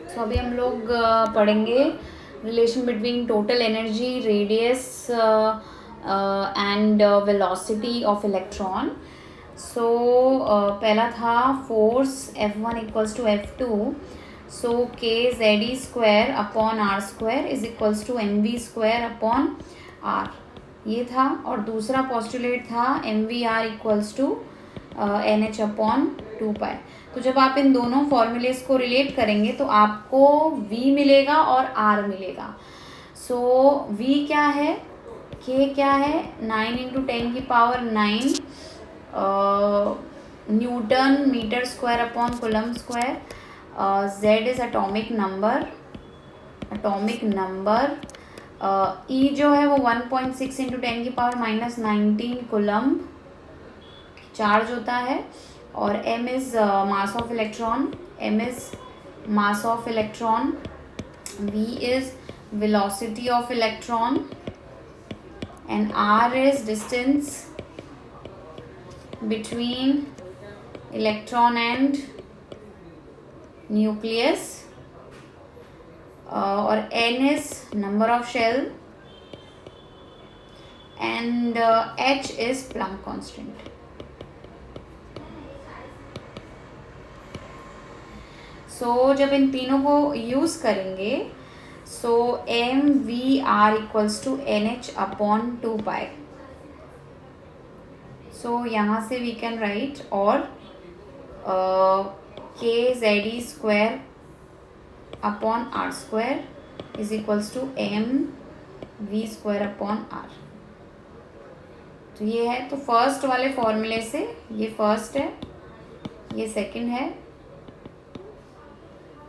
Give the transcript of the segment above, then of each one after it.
सो अभी हम लोग पढ़ेंगे relation between total energy, radius and velocity of electron. So पहला था force F1 equals to F2. So K Z E square upon R square is equals to M V square upon R, ये था. और दूसरा postulate था M V R equals to N H upon 2 pi. तो जब आप इन दोनों formulas को रिलेट करेंगे तो आपको V मिलेगा और R मिलेगा. सो V क्या है, K क्या है, 9 into 10⁹ newton metre square upon coulomb square. Z is atomic number. E जो है वो 1.6 इंटू 10⁻⁻19 कूलम चार्ज होता है. और m is mass of electron. V is velocity of electron and R is distance between electron and nucleus. और N is number of shell and H is Planck constant. So जब इन तीनों को use करेंगे so M V R equals to N H upon 2 pi. So यहाँ से we can write और K Z E square upon R square is equals to M V square upon R. तो ये है. तो फर्स्ट वाले फॉर्मूले से ये फर्स्ट है, ये सेकंड है.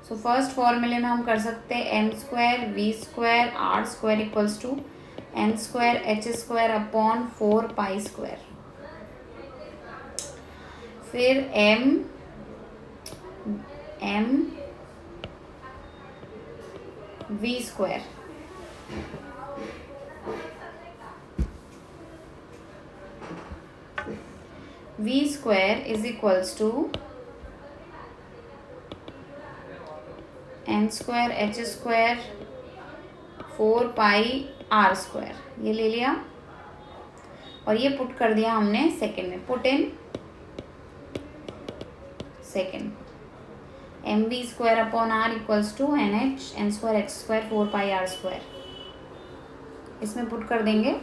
सो फर्स्ट फॉर्मूले में हम कर सकते हैं M square V square R square equals to N square H square upon 4 pi square. फिर M V square is equals to N square H square 4 pi R square, ये ले लिया. और ये पुट कर दिया हमने सेकेंड में. Put in second M V square upon R equals to N square H square 4 pi R square. इसमें पुट कर देंगे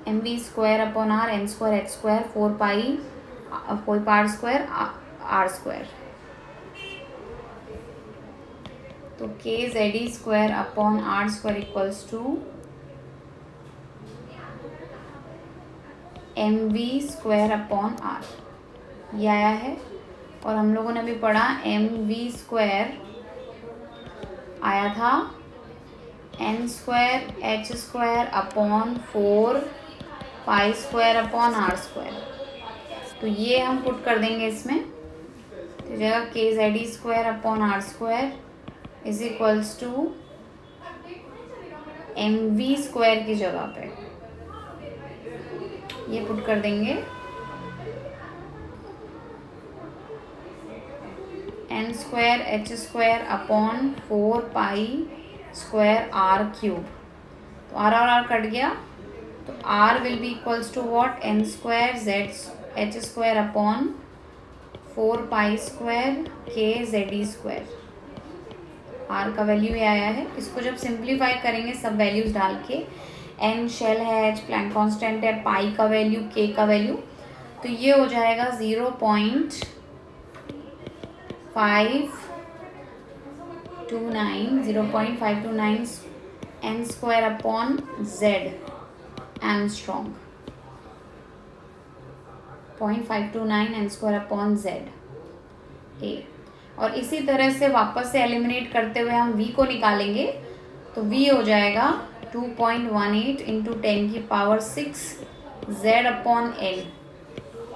M V square upon R N square H square 4 pi R square R square. तो K Z E square upon R square equals to M V square upon R, ये आया है. और हम लोगों ने अभी पढ़ा एम वी स्क्वायर आया था N square H square upon 4 pi square upon R square. तो ये हम पुट कर देंगे इसमें. तो जगह K Z E square upon R square is equals to M V square की जगह पे ये पुट कर देंगे N square H square upon 4 pi square R cube. तो आर कट गया. तो R will be equals to what, N square Z H square upon 4 pi square K Z E square. R का value ये आया है. इसको जब simplify करेंगे सब वैल्यूज डाल के, एन शेल है, एच प्लैंक कांस्टेंट है, पाई का वैल्यू, के का वैल्यू, तो ये हो जाएगा 0.529 N square upon Z angstrom. 0.529 N square upon Z A. और इसी तरह से वापस से एलिमिनेट करते हुए हम v को निकालेंगे. तो v हो जाएगा 2.18 into 10⁶ z upon L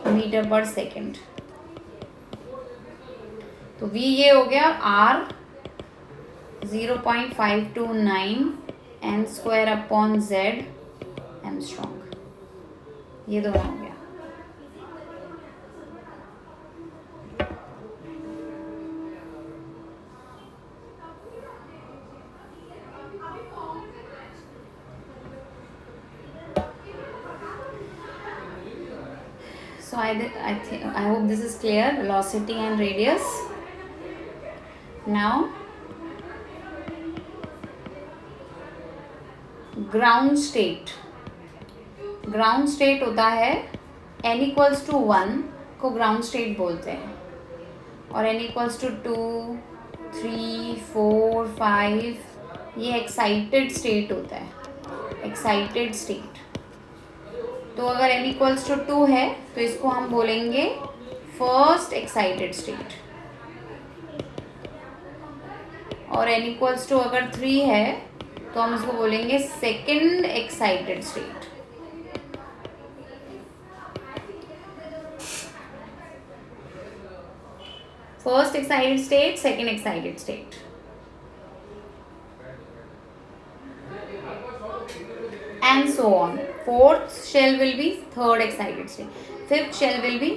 metre पर सेकेंड. तो v ये हो गया r 0.529 N square upon Z angstrom. ये दोनों हो गया. So I hope this is clear, velocity and radius. Now ground state. Ground state होता है n इक्वल्स टू 1 को ग्राउंड स्टेट बोलते हैं, और n इक्वल्स टू 2, 3, 4, 5 ये एक्साइटेड स्टेट होता है, एक्साइटेड स्टेट. तो अगर n इक्वल्स टू 2 है तो इसको हम बोलेंगे फर्स्ट एक्साइटेड स्टेट, और n इक्वल्स टू अगर 3 है तो हम इसको बोलेंगे second excited state. First excited state, second excited state. And so on. Fourth shell will be third excited state. Fifth shell will be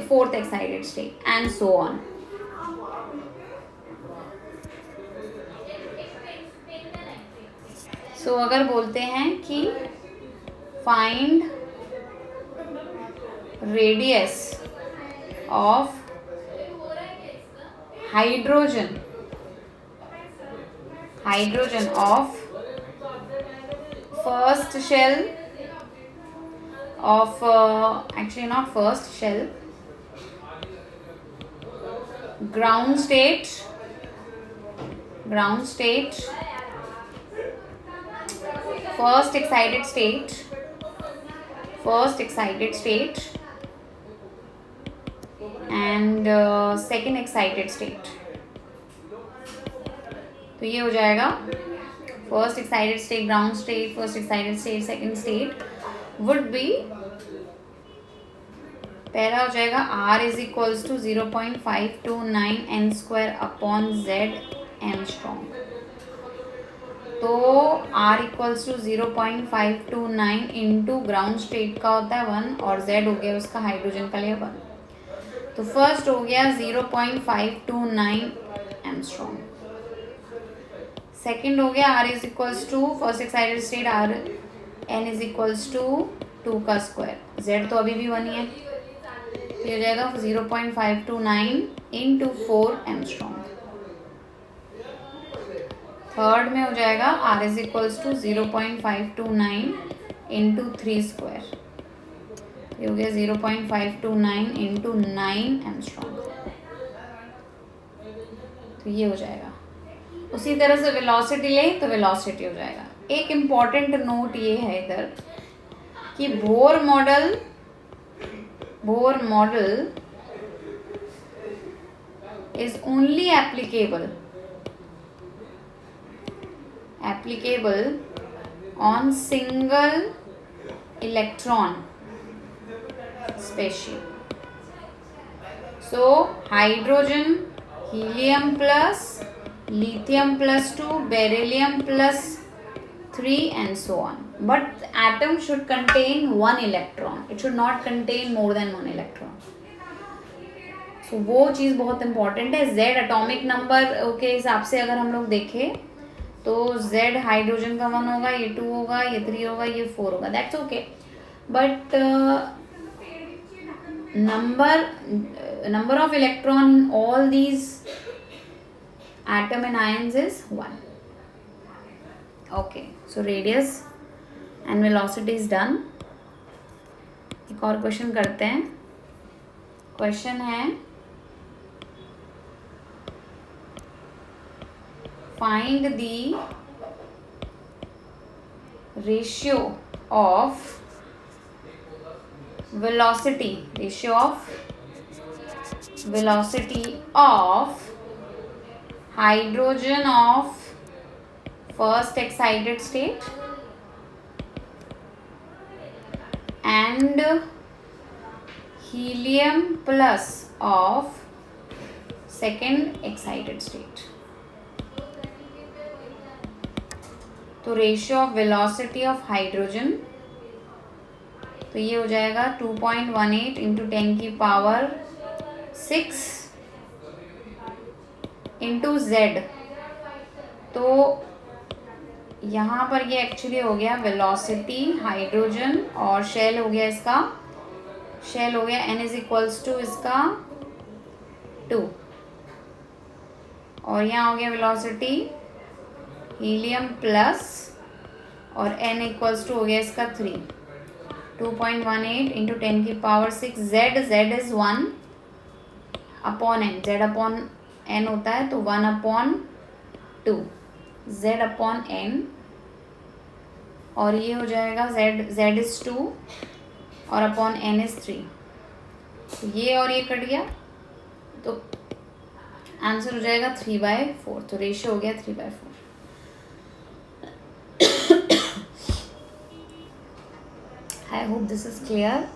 fourth excited state, and so on. So अगर बोलते हैं कि find radius of hydrogen of first shell of actually not first shell, ground state, first excited state and second excited state. तो ये हो जाएगा first excited state, ground state, first excited state, second state would be, पहला हो जाएगा r is equals to 0.529 n square upon z angstrom. तो r equals to 0.529 into ground state का होता है 1 और z हो गया उसका हाइड्रोजन का लिए 1. तो फर्स्ट हो गया 0.529 एंगस्ट्रॉम. सेकेंड हो गया r is equals to first excited state r n is equals to 2 का स्क्वायर, z तो अभी भी 1 ही है, तो ये हो जाएगा 0.529 इंटू 4 एंगस्ट्रॉम. थर्ड में हो जाएगा r is equals to 0.529 into 3 square, ये हो गया 0.529 इंटू 9 एंगस्ट्रॉम. तो ये हो जाएगा. उसी तरह से वेलोसिटी ले तो वेलोसिटी हो जाएगा. एक इम्पॉर्टेंट नोट ये है इधर कि Bohr model is only applicable on single electron species. So hydrogen, helium plus, lithium plus 2, beryllium plus 3 and so on. But the atom should contain 1 electron. It should not contain more than 1 electron. So वो चीज़ बहुत important है. Z atomic number के हिसाब से अगर हम लोग देखें तो Z हाइड्रोजन का 1 होगा, ये 2 होगा, ये 3 होगा, ये 4 होगा. That's okay. But number of electron in all these atom and ions is 1. Okay, so radius and velocity is done. एक और क्वेश्चन करते हैं. क्वेश्चन है find the ratio of velocity of hydrogen of first excited state and helium plus of second excited state. तो ratio of velocity of hydrogen, तो ये हो जाएगा 2.18 इंटू 10 की पावर 6 इंटू z. तो यहाँ पर ये एक्चुअली हो गया वेलोसिटी हाइड्रोजन और शेल हो गया इसका शेल हो गया, n इज इक्वल्स टू इसका 2, और यहाँ हो गया वेलोसिटी हीलियम प्लस, और n इक्वल्स टू हो गया इसका 3, 2.18 इंटू 10 की power 6, z is 1 upon n, z upon n होता है तो 1 अपॉन 2, z अपॉन n, और ये हो जाएगा z इज 2 और अपॉन n इज 3, तो ये और ये कट गया तो आंसर हो जाएगा 3/4, तो रेशियो हो गया 3/4। I hope this is clear.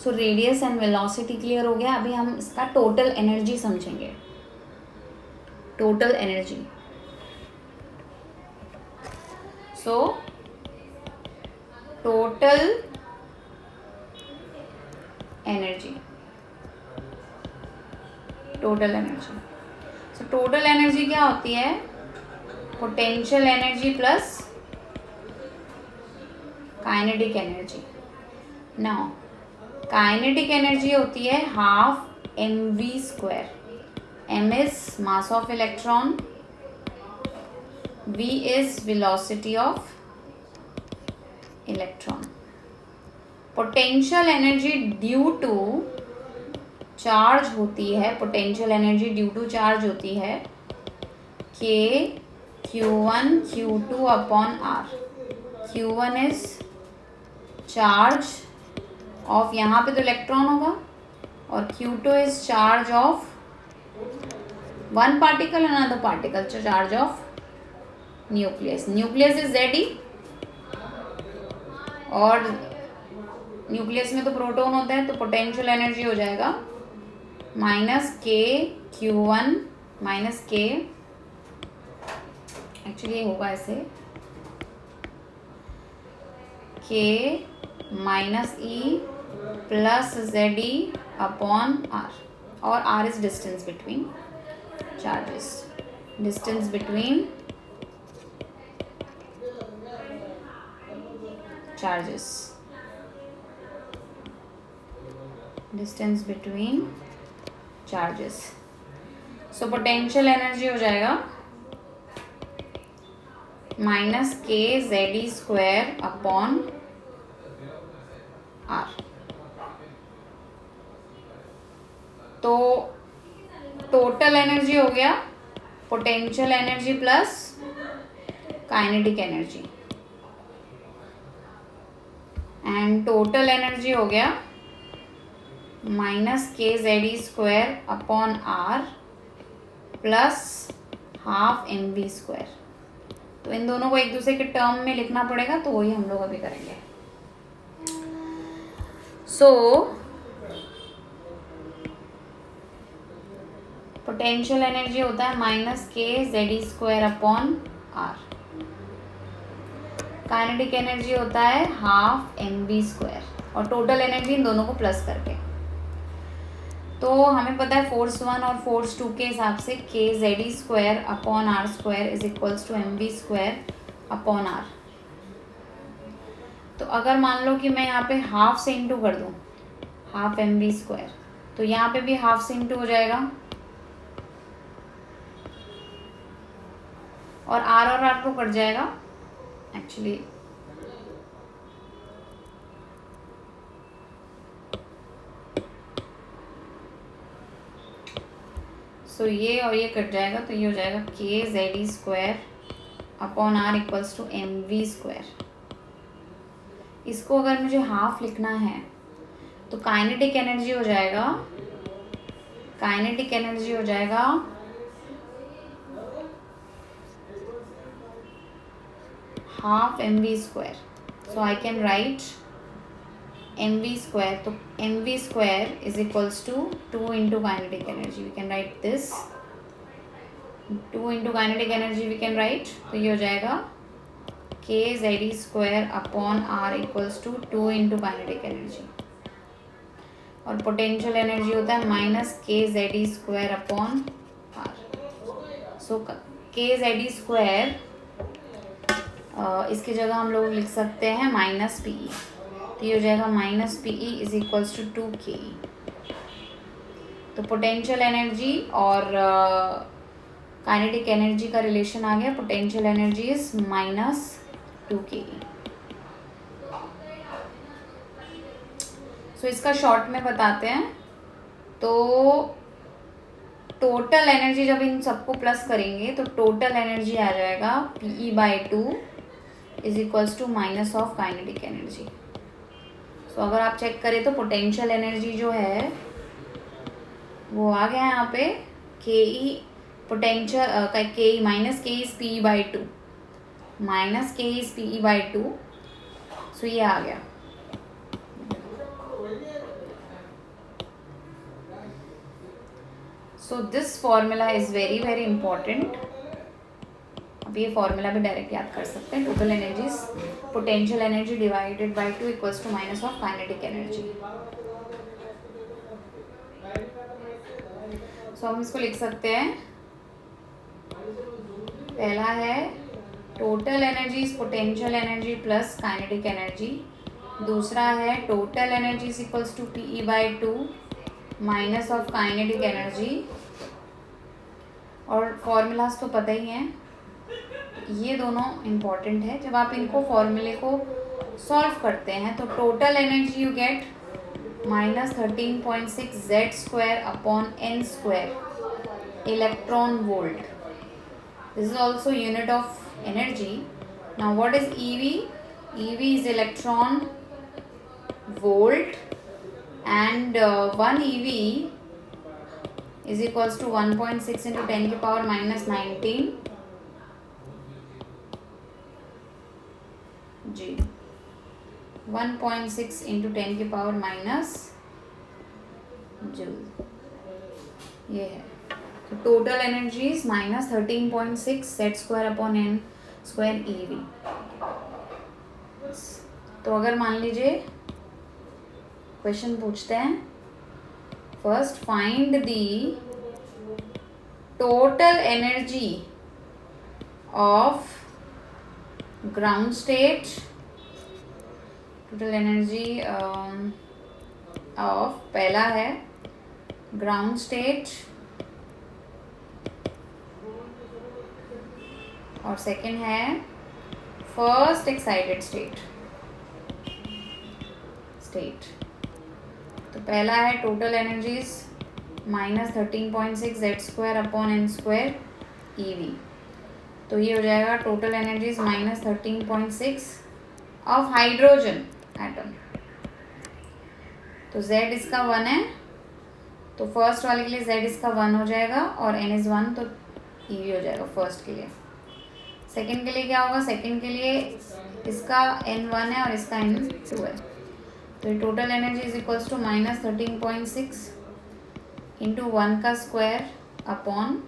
So radius and velocity clear हो गया। अभी हम इसका टोटल एनर्जी समझेंगे। Total energy, so total energy, total energy, so total energy क्या होती है? Potential energy plus kinetic energy. Now kinetic energy होती है half mv²। m is mass of electron, v is velocity of electron. Potential energy due to charge होती है, potential energy due to charge होती है k q1 q2 upon r। q1 is charge of, यहाँ पे तो electron होगा, और q2 is charge of one particle and another particle, charge of nucleus. Nucleus is Ze, और न्यूक्लियस में तो प्रोटॉन होता है, तो पोटेंशियल एनर्जी हो जाएगा minus k q1 minus k, actually होगा ऐसे k minus e plus Ze upon r, और r is distance between charges, distance between charges, distance between charges. So potential energy हो जाएगा minus k Ze² upon r। तो total energy हो गया potential energy plus kinetic energy, and total energy हो गया minus k Ze² upon r plus half mv²। तो इन दोनों को एक दूसरे के टर्म में लिखना पड़ेगा, तो वही हम लोग अभी करेंगे। सो पोटेंशियल एनर्जी होता है minus k Ze² upon r, kinetic energy होता है हाफ mv², और टोटल एनर्जी इन दोनों को प्लस करके। तो हमें पता है फोर्स 1 और फोर्स 2 के हिसाब से k Ze² upon r² is equals to mv² upon r। तो अगर मान लो कि मैं यहाँ पे हाफ से इंटू कर दूँ, हाफ mv², तो यहाँ पे भी हाफ से इंटू हो जाएगा, और r को कट जाएगा एक्चुअली। सो ये और ये कट जाएगा, तो ये हो जाएगा k Ze² upon r equals to mv²। इसको अगर मुझे हाफ लिखना है तो काइनेटिक एनर्जी हो जाएगा, काइनेटिक एनर्जी हो जाएगा half mv²। So I can write mv², तो mv² is equals to 2 into kinetic energy, we can write this 2 into kinetic energy we can write, तो ये हो जाएगा k Ze² upon r equals to 2 into kinetic energy, और potential energy होता है minus k Ze² upon r। So k Ze², इसकी जगह हम लोग लिख सकते हैं माइनस PE। तो ये हो जाएगा minus P E is equals to 2 K E. तो पोटेंशियल एनर्जी और काइनेटिक एनर्जी का रिलेशन आ गया। पोटेंशियल एनर्जी इज -2 के ई। सो इसका शॉर्ट में बताते हैं। तो टोटल एनर्जी जब इन सबको प्लस करेंगे तो टोटल एनर्जी आ जाएगा Pe/2 is equals to minus of kinetic energy. So अगर आप चेक करें तो पोटेंशियल एनर्जी जो है वो आ गया यहाँ पे के पोटेंशियल के माइनस के इज Pe/2 माइनस के इज Pe/2। सो ये आ गया। So this formula is very very important. अब ये फॉर्मूला भी डायरेक्ट याद कर सकते हैं। Total energy potential energy divided by 2 equals to minus of kinetic energy. So हम इसको लिख सकते हैं। पहला है total energy is potential energy plus kinetic energy. दूसरा है total energy is equals to Pe/2 minus of kinetic energy. और फॉर्मूलाज तो पता ही हैं, ये दोनों इम्पॉर्टेंट है। जब आप इनको फॉर्मूले को सॉल्व करते हैं तो total energy you get -13.6 Z² upon n² electron volt. This is also unit of energy. Now what is EV? EV is electron volt and 1 EV is equals to 1.6 into 10 की पावर -19 जी 1.6 into 10 की power minus joule ये है। तो total energy is -13.6 Z² upon n² EV। तो अगर मान लीजिए question पूछते हैं, first find the total energy of ground state. Total energy of पहला है ग्राउंड स्टेट और सेकंड है फर्स्ट एक्साइटेड स्टेट। तो पहला है total energies -13.6 Z² upon n² EV। तो ये हो जाएगा total energies -13.6 of hydrogen atom. तो Z इसका 1 है, तो फर्स्ट वाले के लिए Z इसका 1 हो जाएगा और n इज 1, तो EV हो जाएगा फर्स्ट के लिए। सेकंड के लिए क्या होगा? सेकंड के लिए इसका n 1 है और इसका n 2 है। तो total energy is equals to -13.6 into 1 का स्क्वायर अपॉन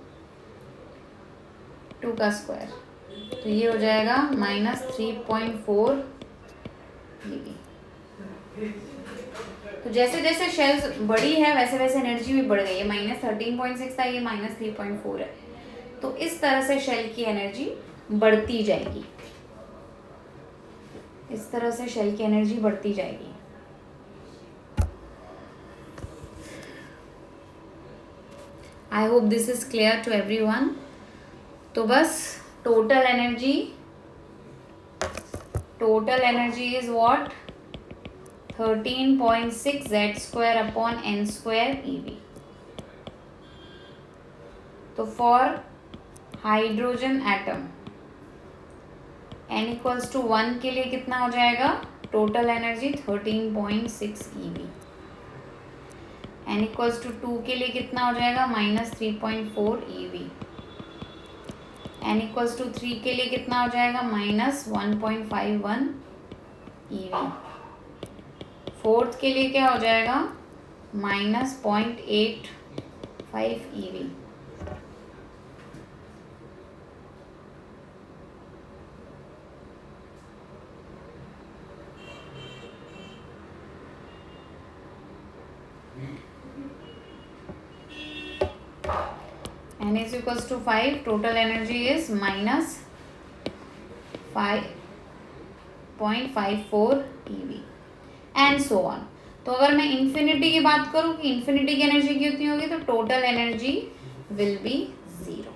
2 का स्क्वायर। तो ये हो जाएगा -3.4 EV। तो जैसे जैसे शेल्स बड़ी है वैसे वैसे एनर्जी भी बढ़ गई है। -13.6 था, ये -3.4 है। तो इस तरह से शेल की एनर्जी बढ़ती जाएगी। इस तरह से शेल की एनर्जी बढ़ती जाएगी। I hope this is clear to everyone. तो बस total energy is what 13.6 Z² upon n² EV। तो for hydrogen atom n equals to 1 के लिए कितना हो जाएगा? Total energy 13.6 EV। n equals to 2 के लिए कितना हो जाएगा? -3.4 EV। n इक्वल्स टू 3 के लिए कितना हो जाएगा? -1.51 EV। फोर्थ के लिए क्या हो जाएगा? -0.85 EV। n is equals to 5. Total energy is -5.54 EV. And so on. तो अगर मैं इन्फिनिटी की बात करूँ कि इन्फिनिटी की एनर्जी कितनी होगी, तो टोटल एनर्जी विल बी 0।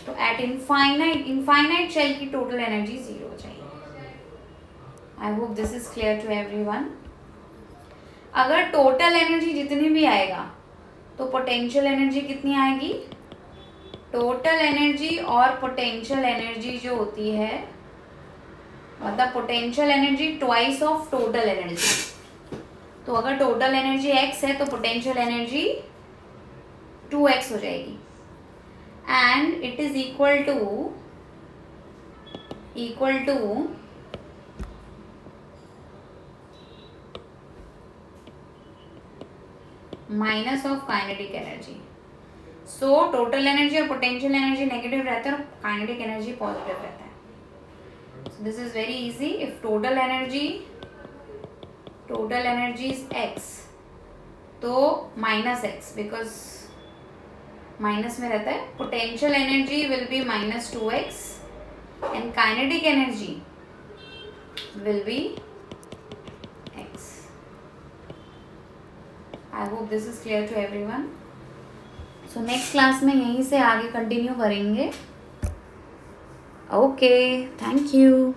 तो एट इनफाइनाइट शेल की टोटल एनर्जी 0 हो जाएगी। I hope this is clear to everyone. अगर टोटल एनर्जी जितनी भी आएगा तो पोटेंशियल एनर्जी कितनी आएगी, टोटल एनर्जी और पोटेंशियल एनर्जी जो होती है, मतलब potential energy twice of total energy. तो अगर टोटल एनर्जी x है तो पोटेंशियल एनर्जी 2x हो जाएगी। And it is equal to minus of kinetic energy. So total energy और पोटेंशियल एनर्जी नेगेटिव रहता है और काइनेटिक एनर्जी पॉजिटिव रहता है। So this is very easy. If total energy is x, तो minus x, because minus में रहता है। Potential energy will be -2x and kinetic energy will be x. I hope this is clear to everyone. So next class में यहीं से आगे continue करेंगे। Okay, thank you.